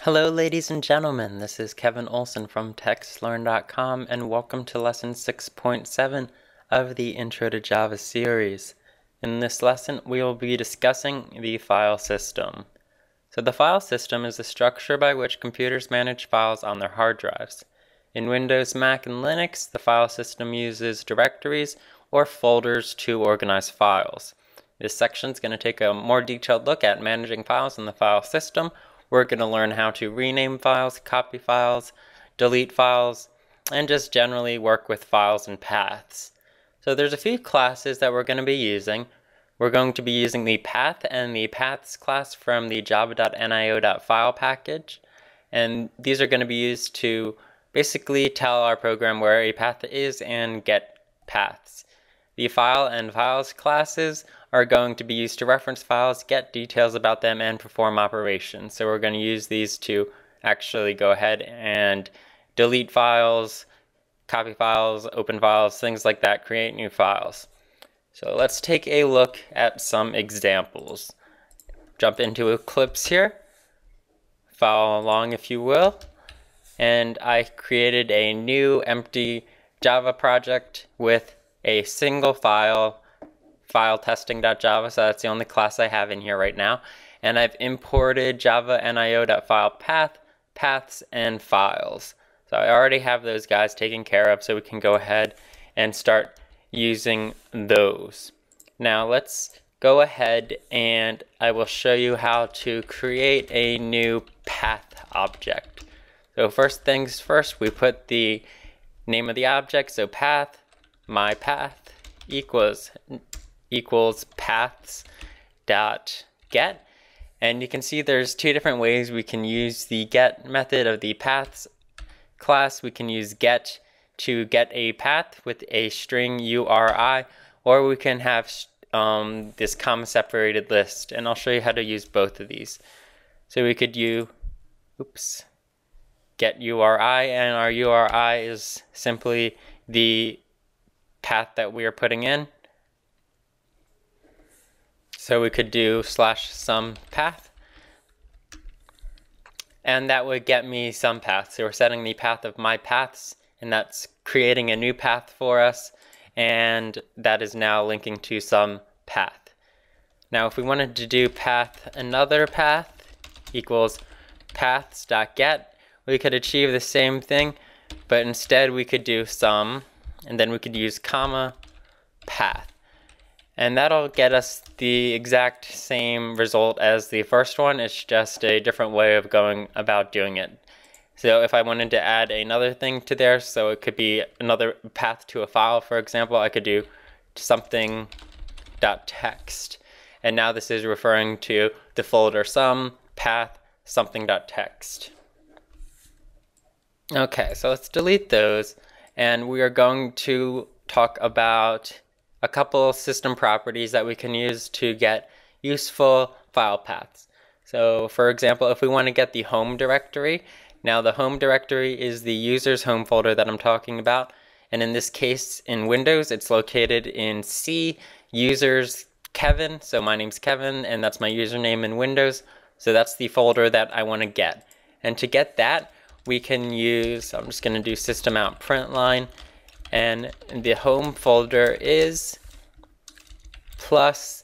Hello ladies and gentlemen, this is Kevin Olson from TextLearn.com and welcome to lesson 6.7 of the Intro to Java series. In this lesson we will be discussing the file system. So the file system is the structure by which computers manage files on their hard drives. In Windows, Mac, and Linux, the file system uses directories or folders to organize files. This section is going to take a more detailed look at managing files in the file system. We're going to learn how to rename files, copy files, delete files, and just generally work with files and paths. So there's a few classes that we're going to be using. We're going to be using the path and the paths class from the java.nio.file package. And these are going to be used to basically tell our program where a path is and get paths. The file and files classes are going to be used to reference files, get details about them, and perform operations. So we're going to use these to actually go ahead and delete files, copy files, open files, things like that, create new files. So let's take a look at some examples. Jump into Eclipse here, follow along if you will, and I created a new empty Java project with a single file testing.java, so that's the only class I have in here right now. And I've imported java.nio.file paths, and files. So I already have those guys taken care of, so we can go ahead and start using those. Now let's go ahead and I will show you how to create a new path object. So first things first, we put the name of the object, so path, my path equals paths dot get, and you can see there's two different ways we can use the get method of the paths class. We can use get to get a path with a string URI, or we can have this comma separated list, and I'll show you how to use both of these. So we could use get URI, and our URI is simply the path that we are putting in. So we could do /some path, and that would get me some path. So we're setting the path of my paths, and that's creating a new path for us, and that is now linking to some path. Now if we wanted to do path another path equals paths.get, we could achieve the same thing, but instead we could do some, and then we could use comma path. And that'll get us the exact same result as the first one. It's just a different way of going about doing it. So if I wanted to add another thing to there, so it could be another path to a file, for example, I could do something.txt. And now this is referring to the folder some path something.txt. Okay, so let's delete those, and we are going to talk about a couple system properties that we can use to get useful file paths. So for example, if we want to get the home directory, now the home directory is the user's home folder that I'm talking about, and in this case in Windows it's located in C, users Kevin, so my name's Kevin and that's my username in Windows, so that's the folder that I want to get. And to get that we can use, I'm just going to do system out println, and the home folder is plus,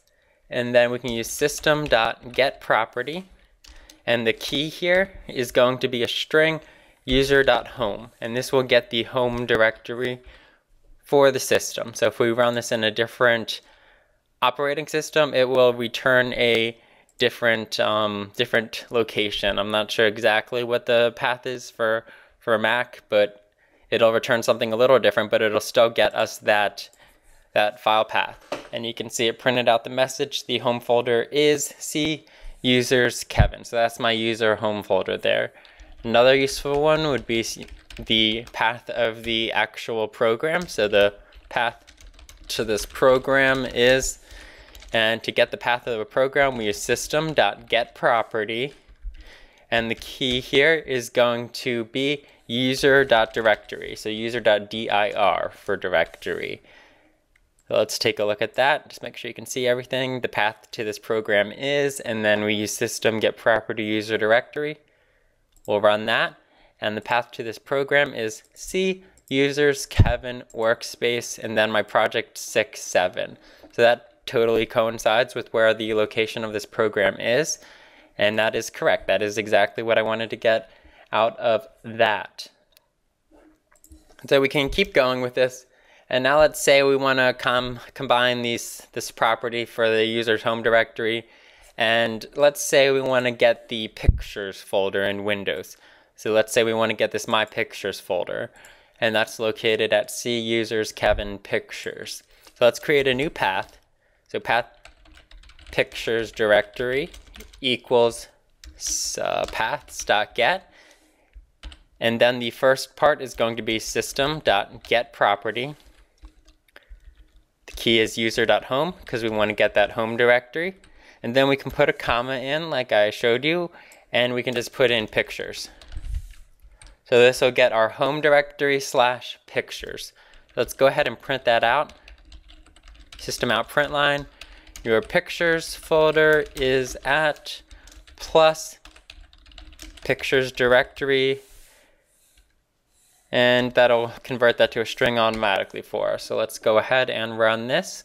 and then we can use system.getProperty, and the key here is going to be a string user.home, and this will get the home directory for the system. So if we run this in a different operating system, it will return a different location. I'm not sure exactly what the path is for Mac, but it'll return something a little different, but it'll still get us that file path. And you can see it printed out the message. The home folder is C users Kevin. So that's my user home folder there. Another useful one would be the path of the actual program. So the path to this program is, and to get the path of a program, we use system.getProperty, and the key here is going to be user.directory, so user.dir for directory. So let's take a look at that. Just make sure you can see everything the path to this program is, and then we use system get property user directory. We'll run that, and the path to this program is C users Kevin workspace and then my project 6.7. So that totally coincides with where the location of this program is, and that is correct. That is exactly what I wanted to get out of that. So we can keep going with this. And now let's say we want to combine this property for the user's home directory. And let's say we want to get the pictures folder in Windows. So let's say we want to get this My Pictures folder. And that's located at C users Kevin pictures. So let's create a new path. So path pictures directory equals paths.get. And then the first part is going to be system.getProperty. The key is user.home because we want to get that home directory. And then we can put a comma in like I showed you, and we can just put in pictures. So this will get our home directory / pictures. Let's go ahead and print that out. System out print line. Your pictures folder is at plus pictures directory, and that'll convert that to a string automatically for us. So let's go ahead and run this.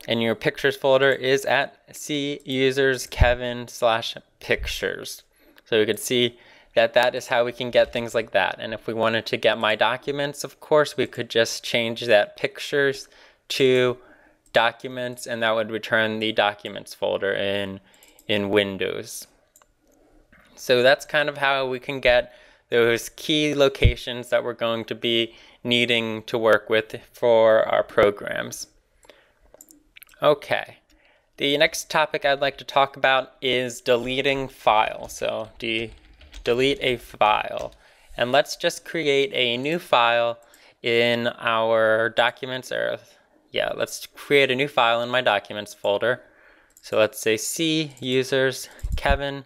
And your pictures folder is at C users Kevin / pictures. So you can see that that is how we can get things like that. And if we wanted to get my documents, of course, we could just change that pictures to documents, and that would return the documents folder in Windows. So that's kind of how we can get those key locations that we're going to be needing to work with for our programs. Okay, the next topic I'd like to talk about is deleting files. So delete a file. And let's just create a new file in our documents, let's create a new file in my documents folder. So let's say C users Kevin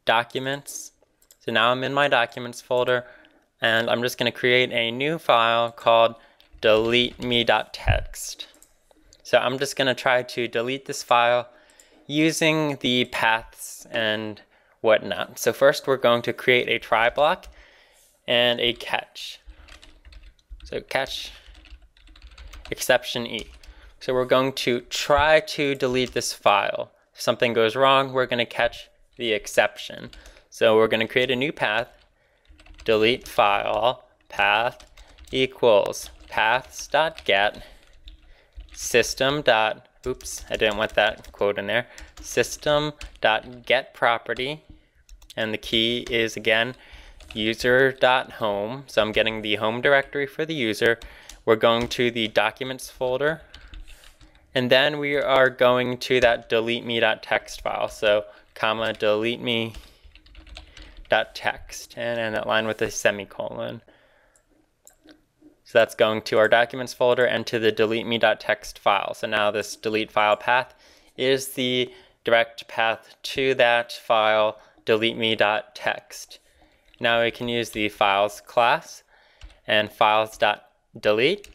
documents. So now I'm in my documents folder, and I'm just going to create a new file called deleteme.txt. So I'm just going to try to delete this file using the paths and whatnot. So first we're going to create a try block and a catch. So catch exception E. So we're going to try to delete this file. If something goes wrong, we're going to catch the exception. So we're going to create a new path, delete file, path equals paths.get system. Oops, I didn't want that quote in there. System.getProperty, and the key is again user.home. So I'm getting the home directory for the user. We're going to the documents folder, and then we are going to that deleteme.txt file. So comma deleteme.txt, and that line with a semicolon. So that's going to our documents folder and to the deleteme.txt file. So now this delete file path is the direct path to that file, deleteme.txt. Now we can use the files class and files.delete,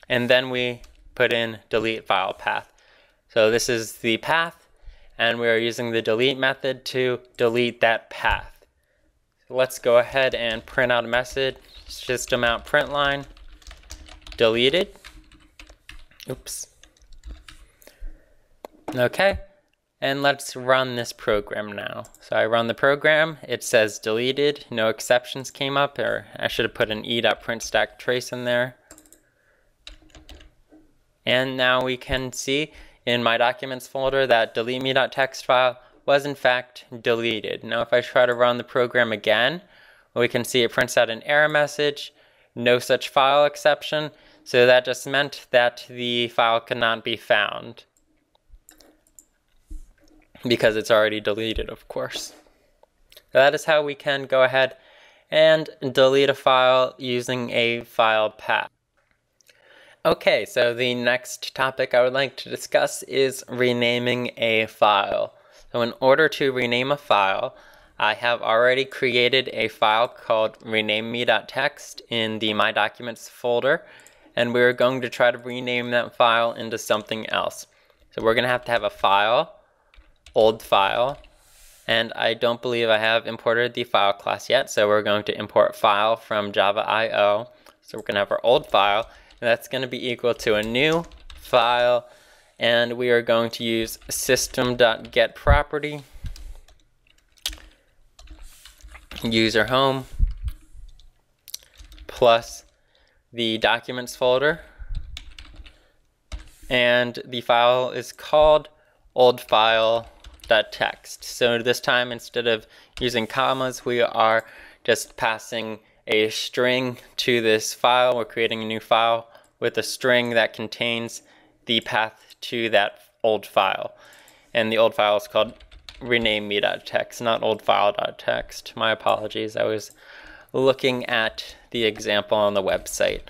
and then we put in delete file path. So this is the path, and we are using the delete method to delete that path. So let's go ahead and print out a message, system out print line, deleted. Oops. Okay, and let's run this program now. So I run the program, it says deleted, no exceptions came up, or I should have put an e.printStackTrace in there. And now we can see in my documents folder that deleteme.txt file was in fact deleted. Now if I try to run the program again, we can see it prints out an error message, no such file exception. So that just meant that the file could not be found because it's already deleted, of course. So that is how we can go ahead and delete a file using a file path. Okay, so the next topic I would like to discuss is renaming a file. So in order to rename a file, I have already created a file called renameme.txt in the My Documents folder, and we're going to try to rename that file into something else. So we're going to have a file, old file, And I don't believe I have imported the file class yet, so we're going to import file from Java.io. So we're going to have our old file, and that's going to be equal to a new file, and we are going to use system.getProperty, user home, plus the documents folder, and the file is called oldfile.txt. So this time, instead of using commas, we are just passing a string to this file. We're creating a new file with a string that contains the path to that old file. And the old file is called renameme.txt, not oldfile.txt. My apologies, I was looking at the example on the website.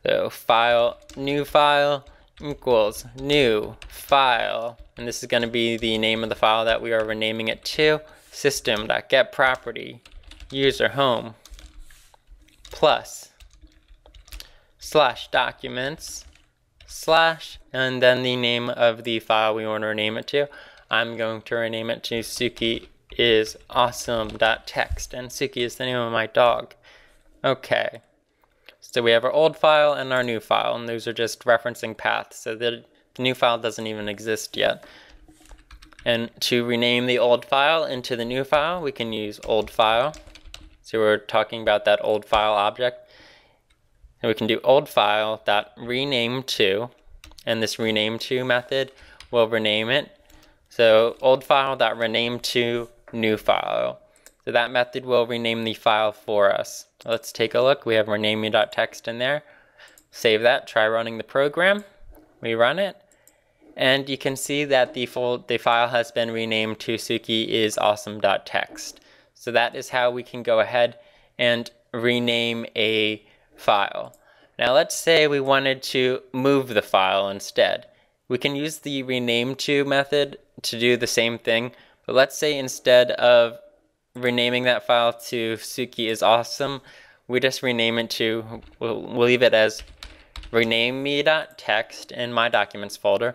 So file, new file equals new file. And this is going to be the name of the file that we are renaming it to. System.getProperty, user home, plus /documents / and then the name of the file we want to rename it to. I'm going to rename it to SukiIsAwesome.txt, and Suki is the name of my dog. Okay, so we have our old file and our new file, and those are just referencing paths, so the new file doesn't even exist yet. And to rename the old file into the new file, we can use old file. So we're talking about that old file object. And we can do old file.rename to, and this rename to method will rename it. So old file.rename to new file. So that method will rename the file for us. Let's take a look. We have renameme.txt in there. Save that, try running the program. We run it, and you can see that the file has been renamed to SukiIsAwesome.txt. So that is how we can go ahead and rename a file. Now let's say we wanted to move the file instead. We can use the rename to method to do the same thing, but let's say instead of renaming that file to SukiIsAwesome, we just rename it to, we'll leave it as renameme.txt in my documents folder.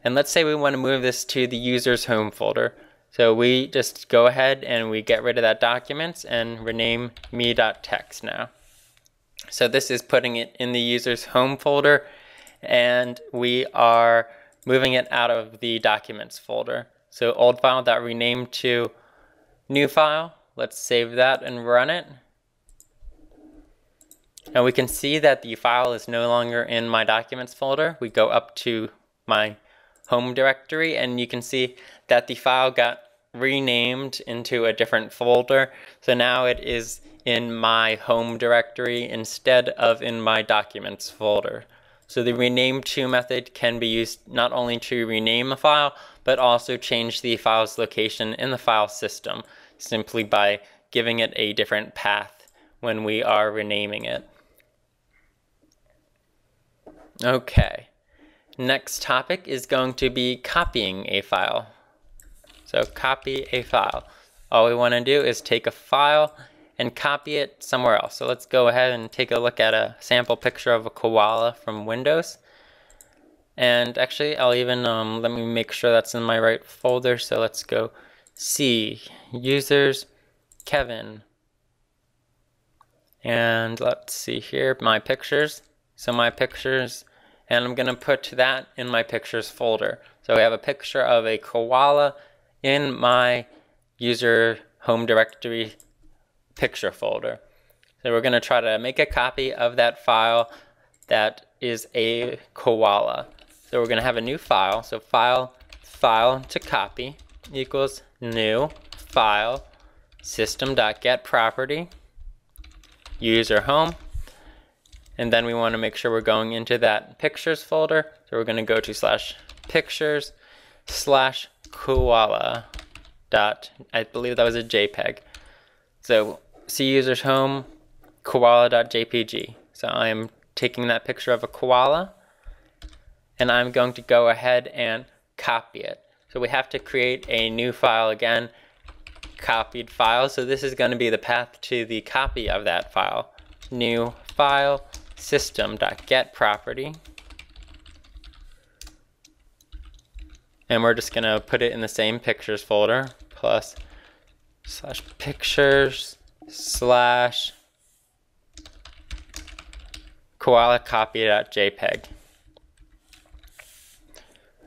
And let's say we want to move this to the user's home folder. So we just go ahead and we get rid of that documents and rename me.txt now. So this is putting it in the user's home folder, and we are moving it out of the documents folder. So old file.rename to new file. Let's save that and run it. And we can see that the file is no longer in my documents folder. We go up to my home directory, and you can see that the file got renamed into a different folder. So now it is in my home directory instead of in my documents folder. So the rename to method can be used not only to rename a file, but also change the file's location in the file system simply by giving it a different path when we are renaming it. Okay, next topic is going to be copying a file. So copy a file. All we want to do is take a file and copy it somewhere else. So let's go ahead and take a look at a sample picture of a koala from Windows. And actually, I'll even, let me make sure that's in my right folder. So let's go C, users, Kevin. And let's see here, my pictures. So my pictures, and I'm gonna put that in my pictures folder. So we have a picture of a koala in my user home directory picture folder. So we're going to try to make a copy of that file that is a koala. So we're going to have a new file. So file to copy equals new file system.getProperty user home. And then we want to make sure we're going into that pictures folder. So we're going to go to /pictures /koala dot, I believe that was a JPEG. So C users home koala.jpg. So I am taking that picture of a koala, and I'm going to go ahead and copy it. So we have to create a new file again, copied file. So this is going to be the path to the copy of that file. New file system.getProperty. And we're just going to put it in the same pictures folder, plus slash pictures slash koala copy.jpg.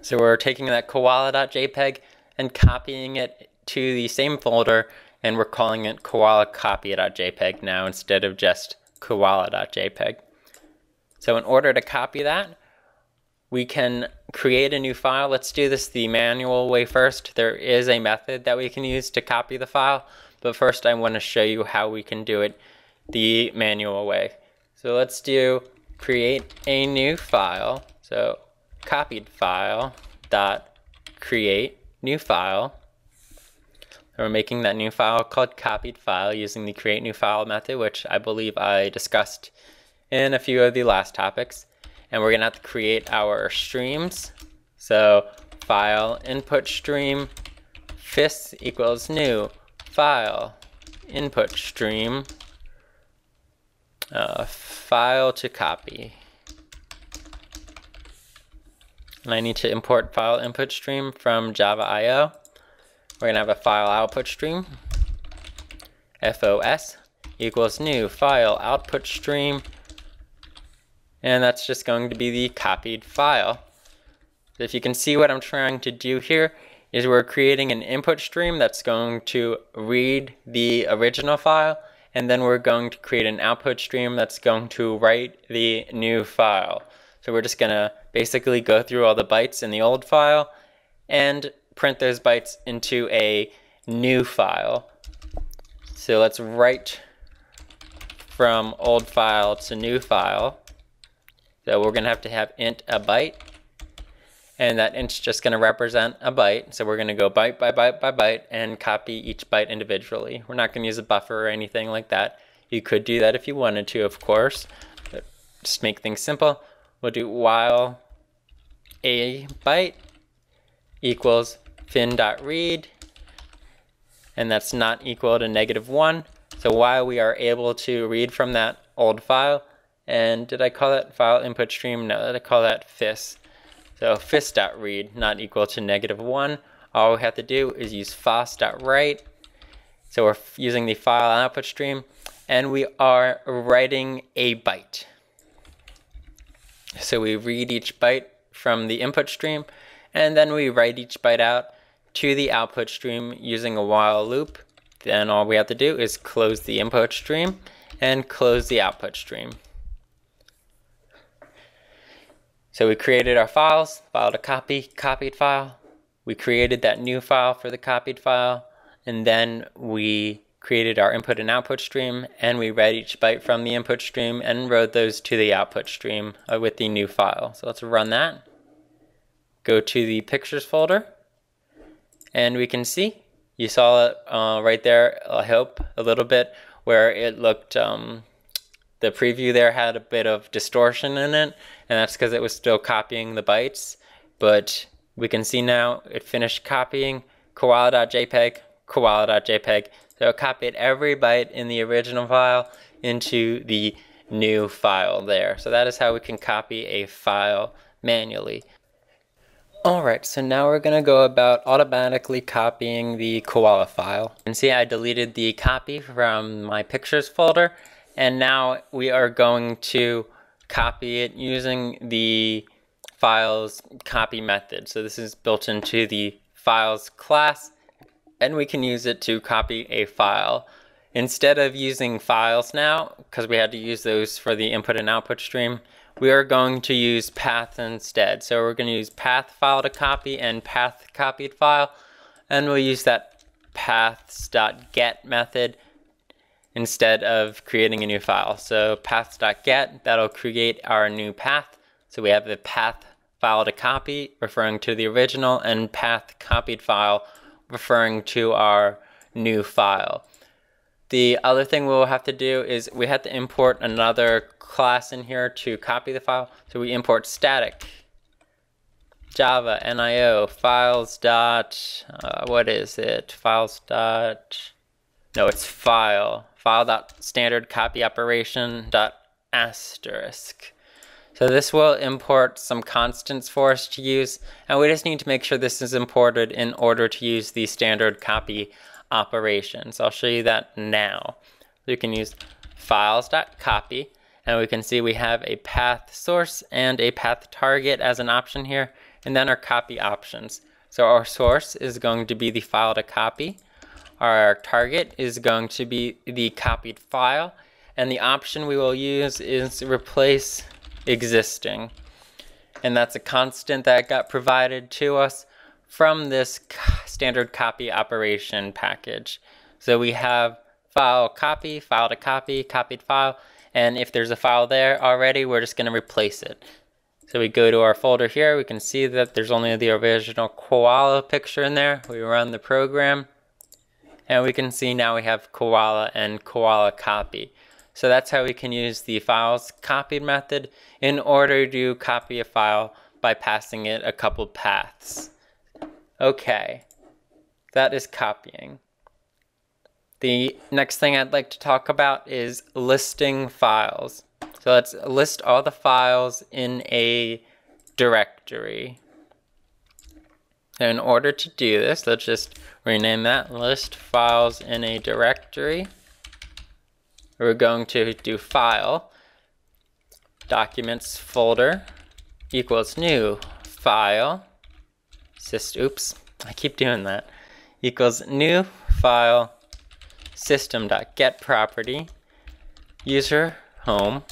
So we're taking that koala.jpg and copying it to the same folder, and we're calling it koala copy.jpg now instead of just koala.jpg. So in order to copy that, we can create a new file. Let's do this the manual way first. There is a method that we can use to copy the file, but first I want to show you how we can do it the manual way. So let's do create a new file. So copied file dot create new file. We're making that new file called copied file using the create new file method, which I believe I discussed in a few of the last topics. And we're gonna have to create our streams. So file input stream fis equals new file input stream file to copy. And I need to import file input stream from Java.io. We're gonna have a file output stream, FOS equals new file output stream, and that's just going to be the copied file. So if you can see what I'm trying to do here is we're creating an input stream that's going to read the original file, and then we're going to create an output stream that's going to write the new file. So we're just gonna basically go through all the bytes in the old file and print those bytes into a new file. So let's write from old file to new file. So we're gonna have to have int a byte, and that int's just gonna represent a byte. So we're gonna go byte by byte by byte and copy each byte individually. We're not gonna use a buffer or anything like that. You could do that if you wanted to, of course, but just make things simple. We'll do while a byte equals fin.read, and that's not equal to -1. So while we are able to read from that old file, and did I call that file input stream? No, I call that fis. So fis.read not equal to -1. All we have to do is use fos.write. So we're using the file output stream, and we are writing a byte. So we read each byte from the input stream, and then we write each byte out to the output stream using a while loop. Then all we have to do is close the input stream and close the output stream. So we created our files, file to copy, copied file. We created that new file for the copied file, and then we created our input and output stream, and we read each byte from the input stream and wrote those to the output stream with the new file. So let's run that. Go to the pictures folder, and we can see, you saw it right there, I hope, a little bit, where it looked, the preview there had a bit of distortion in it, and that's because it was still copying the bytes. But we can see now it finished copying koala.jpg, koala.jpg. So it copied every byte in the original file into the new file there. So that is how we can copy a file manually. Alright, so now we're going to go about automatically copying the koala file. You can see I deleted the copy from my pictures folder, and now we are going to copy it using the files copy method. So this is built into the files class, and we can use it to copy a file. Instead of using files now, because we had to use those for the input and output stream, we are going to use path instead. So we're going to use path file to copy and path copied file, and we'll use that paths.get method instead of creating a new file. So paths.get, that'll create our new path. So we have the path file to copy referring to the original, and path copied file referring to our new file. The other thing we'll have to do is we have to import another class in here to copy the file. So we import static java nio files dot what is it, files dot, no, it's file dot standard copy operation dot asterisk. So this will import some constants for us to use, and we just need to make sure this is imported in order to use the standard copy operations. I'll show you that now. We can use files.copy, and we can see we have a path source and a path target as an option here, and then our copy options. So our source is going to be the file to copy, our target is going to be the copied file, and the option we will use is replace existing. And that's a constant that got provided to us from this standard copy operation package. So we have file copy, file to copy, copied file, and if there's a file there already, we're just going to replace it. So we go to our folder here, we can see that there's only the original koala picture in there. We run the program, and we can see now we have koala and koala copy. So that's how we can use the files copied method in order to copy a file by passing it a couple paths. Okay, that is copying. The next thing I'd like to talk about is listing files. So let's list all the files in a directory. In order to do this, let's just rename that list files in a directory. We're going to do file documents folder equals new file oops, I keep doing that, equals new file system.getProperty user home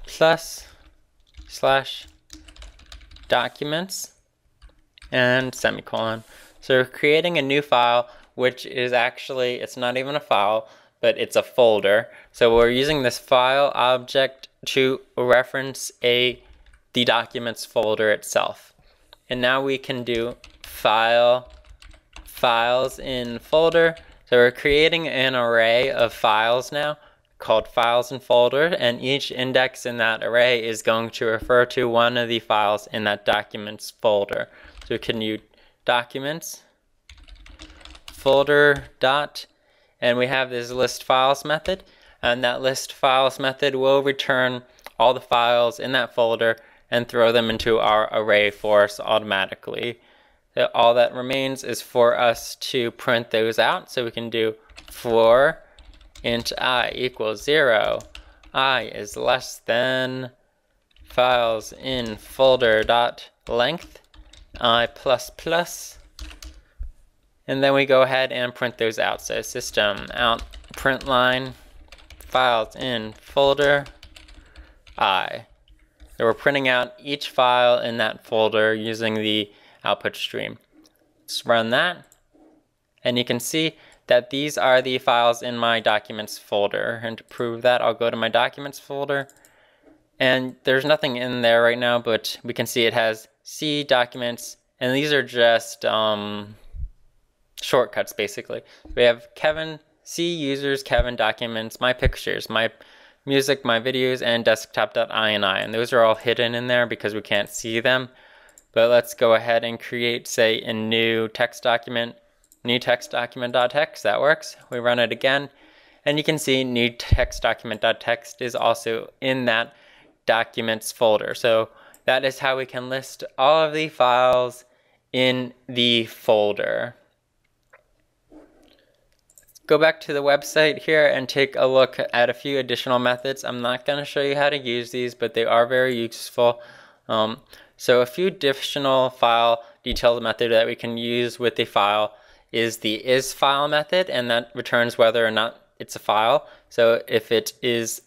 plus slash documents and semicolon. So we're creating a new file, which is actually, it's not even a file, but it's a folder. So we're using this file object to reference the documents folder itself. And now we can do files in folder. So we're creating an array of files now called files in folder, and each index in that array is going to refer to one of the files in that documents folder. So we can use documents folder dot, and we have this list files method, and that list files method will return all the files in that folder and throw them into our array for us automatically. So all that remains is for us to print those out. So we can do for int I equals 0, I is less than files in folder dot length I plus plus, and then we go ahead and print those out. So system out print line files in folder I. So we're printing out each file in that folder using the output stream. Let's run that, and you can see that these are the files in my documents folder. And to prove that, I'll go to my documents folder, and there's nothing in there right now, but we can see it has C documents, and these are just shortcuts basically. We have Kevin, C users, Kevin documents, my pictures, my music, my videos, and desktop.ini, and those are all hidden in there because we can't see them. But let's go ahead and create, say, a new text document, new text document.txt. That works. We run it again, and you can see new text document.txt is also in that documents folder. So that is how we can list all of the files in the folder. Go back to the website here and take a look at a few additional methods. I'm not going to show you how to use these, but they are very useful. So a few additional file detailed method that we can use with the file is the isFile method, and that returns whether or not it's a file. So if it is,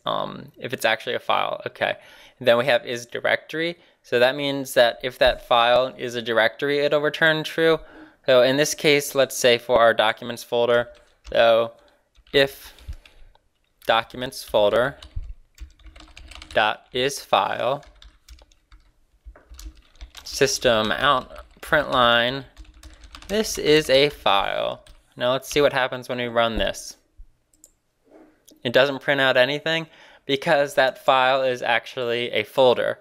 if it's actually a file, okay. And then we have isDirectory. So that means that if that file is a directory, it'll return true. So in this case, let's say for our documents folder, so if documents folder dot isFile system out print line, this is a file. Now let's see what happens when we run this. It doesn't print out anything because that file is actually a folder.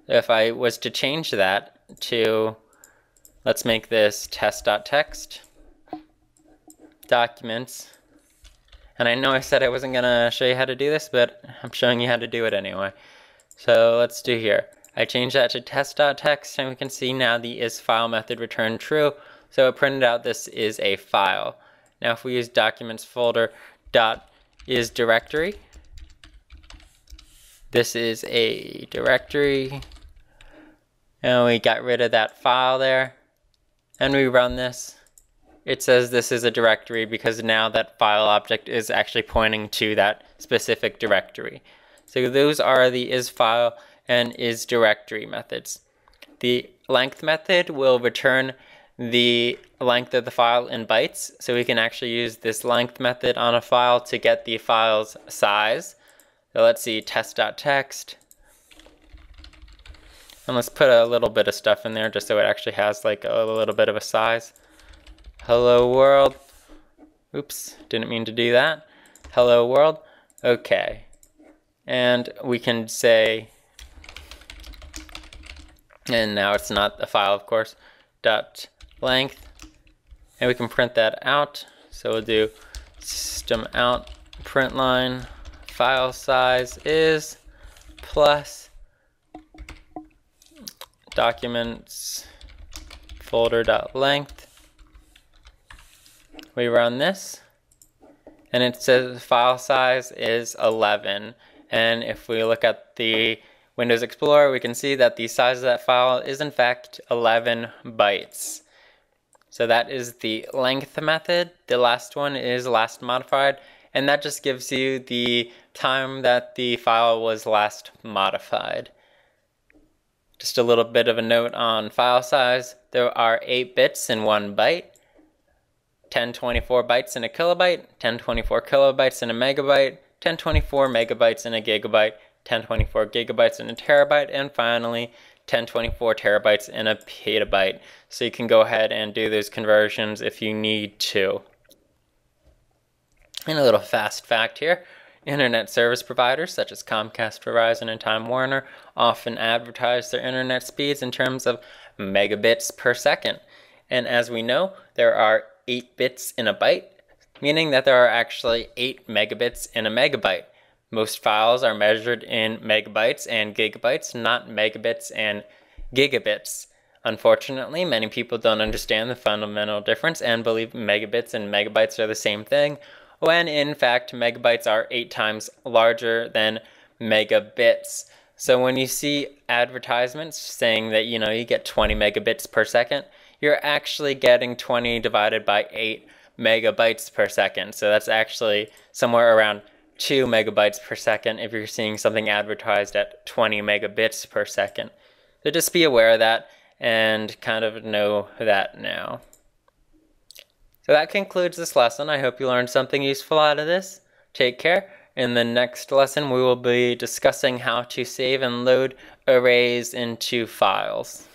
If I was to change that to, let's make this test.txt documents, and I know I said I wasn't gonna show you how to do this, but I'm showing you how to do it anyway. So let's do here. I changed that to test.txt, and we can see now the isFile method returned true. So it printed out this is a file. Now if we use documents folder dot is directory, this is a directory, and we got rid of that file there, and we run this. It says this is a directory because now that file object is actually pointing to that specific directory. So those are the isFile and isDirectory methods. The length method will return the length of the file in bytes, so we can actually use this length method on a file to get the file's size. So let's see, test.txt, and let's put a little bit of stuff in there just so it actually has like a little bit of a size. Hello world. Oops, didn't mean to do that. Hello world. Okay. And we can say, and now it's not a file, of course, dot length, and we can print that out. So we'll do system out print line file size is plus documents folder dot length. We run this, and it says file size is 11. And if we look at the Windows Explorer, we can see that the size of that file is in fact 11 bytes. So that is the length method. The last one is last modified, and that just gives you the time that the file was last modified. Just a little bit of a note on file size. There are 8 bits in 1 byte. 1024 bytes in a kilobyte, 1024 kilobytes in a megabyte, 1024 megabytes in a gigabyte, 1024 gigabytes in a terabyte, and finally 1024 terabytes in a petabyte. So you can go ahead and do those conversions if you need to. And a little fast fact here. Internet service providers such as Comcast, Verizon, and Time Warner often advertise their internet speeds in terms of megabits per second. And as we know, there are 8 bits in a byte, meaning that there are actually 8 megabits in a megabyte. Most files are measured in megabytes and gigabytes, not megabits and gigabits. Unfortunately, many people don't understand the fundamental difference and believe megabits and megabytes are the same thing, when in fact megabytes are 8 times larger than megabits. So when you see advertisements saying that you get 20 megabits per second, you're actually getting 20 divided by 8 megabytes per second. So that's actually somewhere around 2 megabytes per second if you're seeing something advertised at 20 megabits per second. So just be aware of that and kind of know that now. So that concludes this lesson. I hope you learned something useful out of this. Take care. In the next lesson, we will be discussing how to save and load arrays into files.